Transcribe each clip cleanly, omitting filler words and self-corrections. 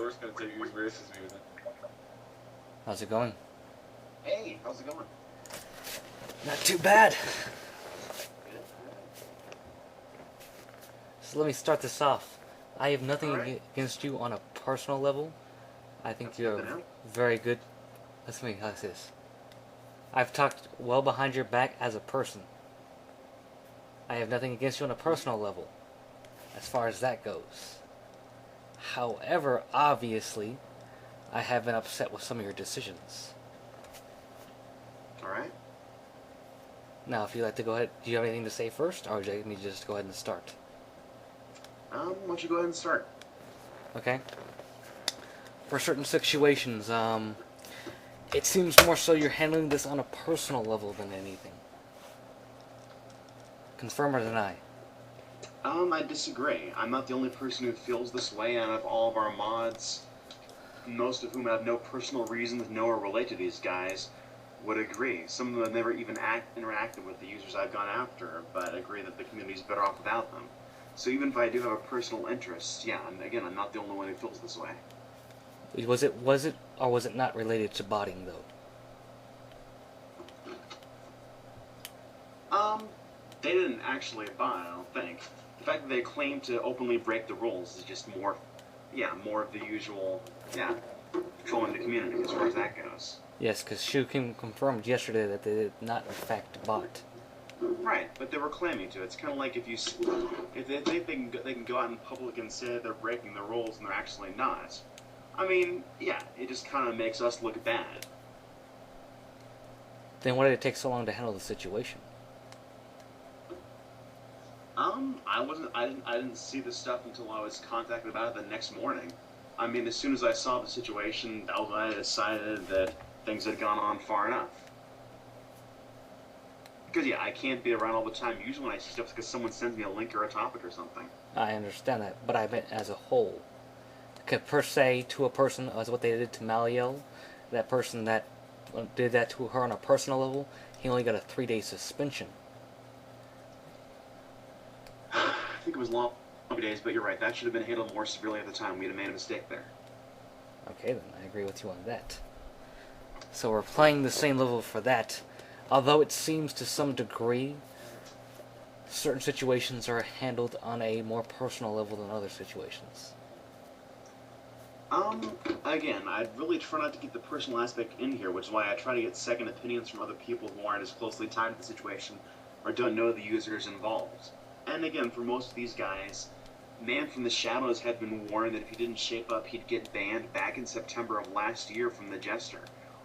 we're just gonna take these races with it. How's it going? Hey, how's it going? Not too bad. So let me start this off. I have nothing against you on a personal level. I think you're very good. Listen to me, how's this? I've talked well behind your back as a person. I have nothing against you on a personal level, as far as that goes. However, obviously, I have been upset with some of your decisions. Alright. Now, if you'd like to go ahead, do you have anything to say first, or would you like me to just go ahead and start? Why don't you go ahead and start? Okay. For certain situations, it seems more so you're handling this on a personal level than anything. Confirm or deny? I disagree. I'm not the only person who feels this way. Out of all of our mods, most of whom have no personal reason to know or relate to these guys, would agree. Some of them have never even interacted with the users I've gone after, but agree that the community's better off without them. So even if I do have a personal interest, yeah, I'm not the only one who feels this way. Was it, or was it not related to botting, though? They didn't actually bot, I don't think. The fact that they claim to openly break the rules is just more of the usual, trolling the community as far as that goes. Yes, because Shu confirmed yesterday that they did not, in fact, bot. Right, but they were claiming to. It's kind of like if they think they can go out in public and say that they're breaking the rules and they're actually not. I mean, yeah, it just kind of makes us look bad. Then why did it take so long to handle the situation? I didn't see the stuff until I was contacted about it the next morning. I mean, as soon as I saw the situation, I decided that things had gone on far enough. Because, I can't be around all the time. Usually when I see stuff, it's because someone sends me a link or a topic or something. I understand that, but I meant as a whole. Per se, to a person, as what they did to Maliel, that person that did that to her on a personal level, he only got a 3-day suspension. I think it was long days, but you're right. That should have been handled more severely at the time. We'd have made a mistake there. Okay, then I agree with you on that. So we're playing the same level for that. Although it seems to some degree, certain situations are handled on a more personal level than other situations. Again, I'd really try not to get the personal aspect in here, which is why I try to get second opinions from other people who aren't as closely tied to the situation or don't know the users involved. And again, for most of these guys, Man from the Shadows had been warned that if he didn't shape up, he'd get banned back in September of last year from the Jester.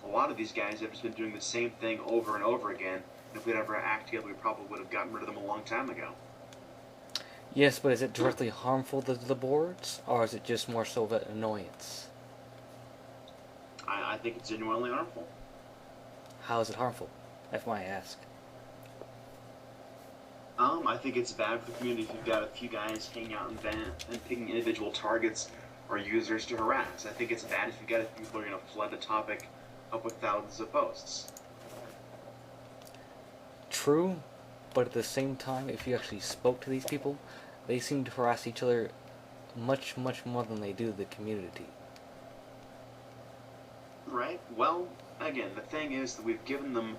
A lot of these guys have just been doing the same thing over and over again, and if we'd ever act together, we probably would have gotten rid of them a long time ago. Yes, but is it directly harmful to the boards, or is it just more so of an annoyance? I think it's genuinely harmful. How is it harmful, if I ask? I think it's bad for the community if you've got a few guys hanging out and picking individual targets or users to harass. I think it's bad if you've got a few people who are going to flood the topic up with thousands of posts. True, but at the same time, if you actually spoke to these people, they seem to harass each other much, much more than they do the community. Right? Well, again, the thing is that we've given them,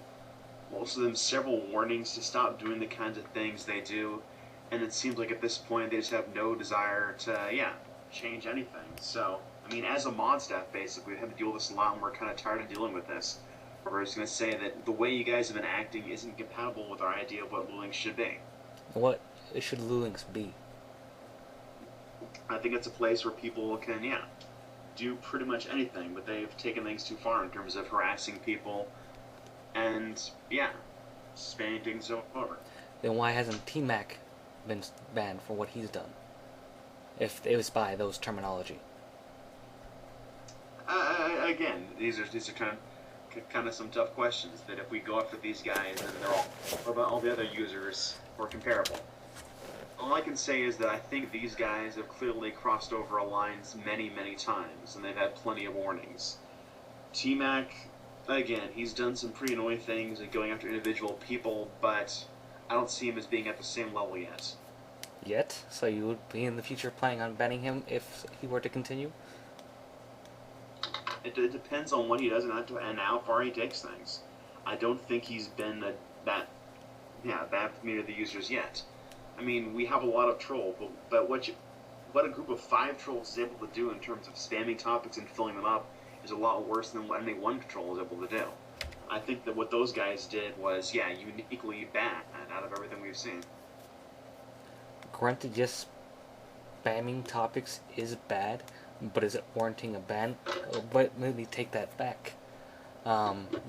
most of them, several warnings to stop doing the kinds of things they do, and it seems like at this point they just have no desire to, change anything. So, I mean, as a mod staff, basically, we've had to deal with this a lot, and we're kind of tired of dealing with this. We're just going to say that the way you guys have been acting isn't compatible with our idea of what Lulings should be. What should Lulings be? I think it's a place where people can, do pretty much anything, but they've taken things too far in terms of harassing people and, spanning things over. Then why hasn't T-Mac been banned for what he's done? If it was by those terminology. Again, these are kind of some tough questions, that if we go after these guys, then they're all, what about all the other users who are comparable? All I can say is that I think these guys have clearly crossed over a lines many, many times, and they've had plenty of warnings. T-Mac, again, he's done some pretty annoying things and going after individual people, but I don't see him as being at the same level yet. Yet? So you would be in the future planning on banning him if he were to continue? It depends on what he does and how far he takes things. I don't think he's been that bad for me or the users yet. I mean, we have a lot of trolls, but what a group of 5 trolls is able to do in terms of spamming topics and filling them up is a lot worse than what any one troll is able to do. I think that what those guys did was, uniquely bad out of everything we've seen. Granted, yes, spamming topics is bad, but is it warranting a ban? But let me take that back.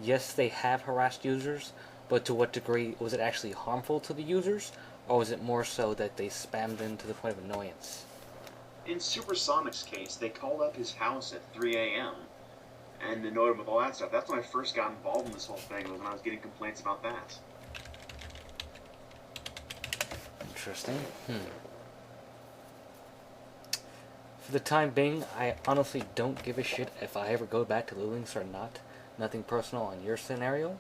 Yes, they have harassed users, but to what degree was it actually harmful to the users, or was it more so that they spammed them to the point of annoyance? In Supersonic's case, they called up his house at 3 a.m. and annoyed him with all that stuff. That's when I first got involved in this whole thing, was when I was getting complaints about that. Interesting. For the time being, I honestly don't give a shit if I ever go back to the links or not. Nothing personal on your scenario.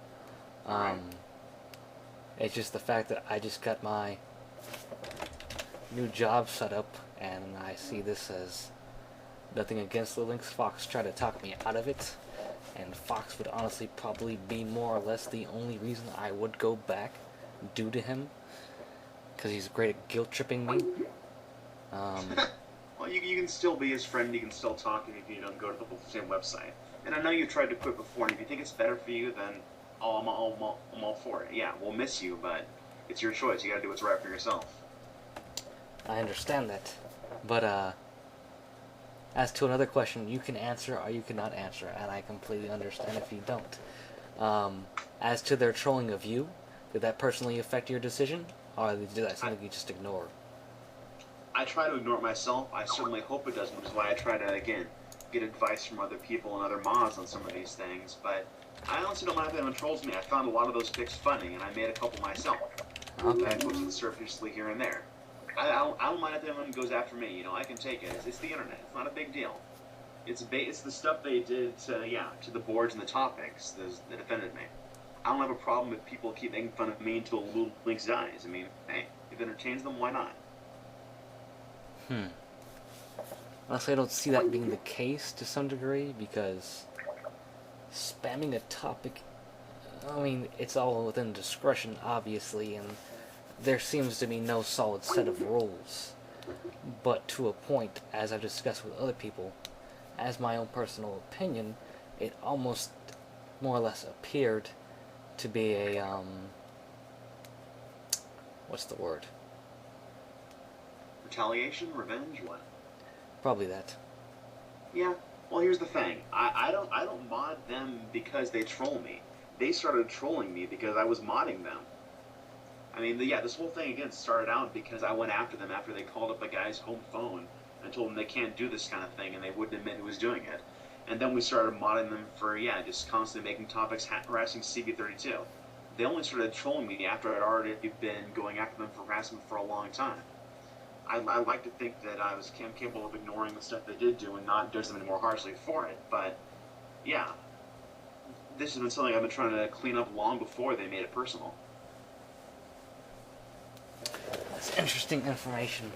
It's just the fact that I just got my new job set up, and I see this as nothing against the links. Fox tried to talk me out of it, and Fox would honestly probably be more or less the only reason I would go back due to him, because he's great at guilt-tripping me. Well, you can still be his friend, you can still talk if you don't go to the same website. And I know you tried to quit before, and if you think it's better for you, then I'm all for it. Yeah, we'll miss you, but it's your choice. You gotta do what's right for yourself. I understand that. But, as to another question you can answer or you cannot answer, and I completely understand if you don't. As to their trolling of you, did that personally affect your decision, or did that something you just ignore? I try to ignore it myself. I certainly hope it doesn't, which is why I try to, again, get advice from other people and other mods on some of these things, but I honestly don't mind if anyone trolls me. I found a lot of those pics funny, and I made a couple myself. Okay. I posted surfacely here and there. I don't mind if anyone goes after me, you know, I can take it. It's the internet. It's not a big deal. It's the stuff they did to the boards and the topics that offended me. I don't have a problem if people keep making fun of me until Little Links dies. I mean, hey, if it entertains them, why not? Honestly, I don't see that being the case to some degree, because spamming a topic, I mean, it's all within discretion, obviously, and there seems to be no solid set of rules. But to a point, as I've discussed with other people, as my own personal opinion, it almost more or less appeared to be a, what's the word? Retaliation? Revenge? What? Probably that. Yeah. Well, here's the thing. I don't mod them because they troll me. They started trolling me because I was modding them. I mean, this whole thing again started out because I went after them after they called up a guy's home phone and told him they can't do this kind of thing, and they wouldn't admit who was doing it. And then we started modding them for just constantly making topics harassing CB32. They only started trolling me after I'd already been going after them for harassment for a long time. I like to think that I was capable of ignoring the stuff they did do and not judge them any more harshly for it, but yeah, this has been something I've been trying to clean up long before they made it personal. That's interesting information.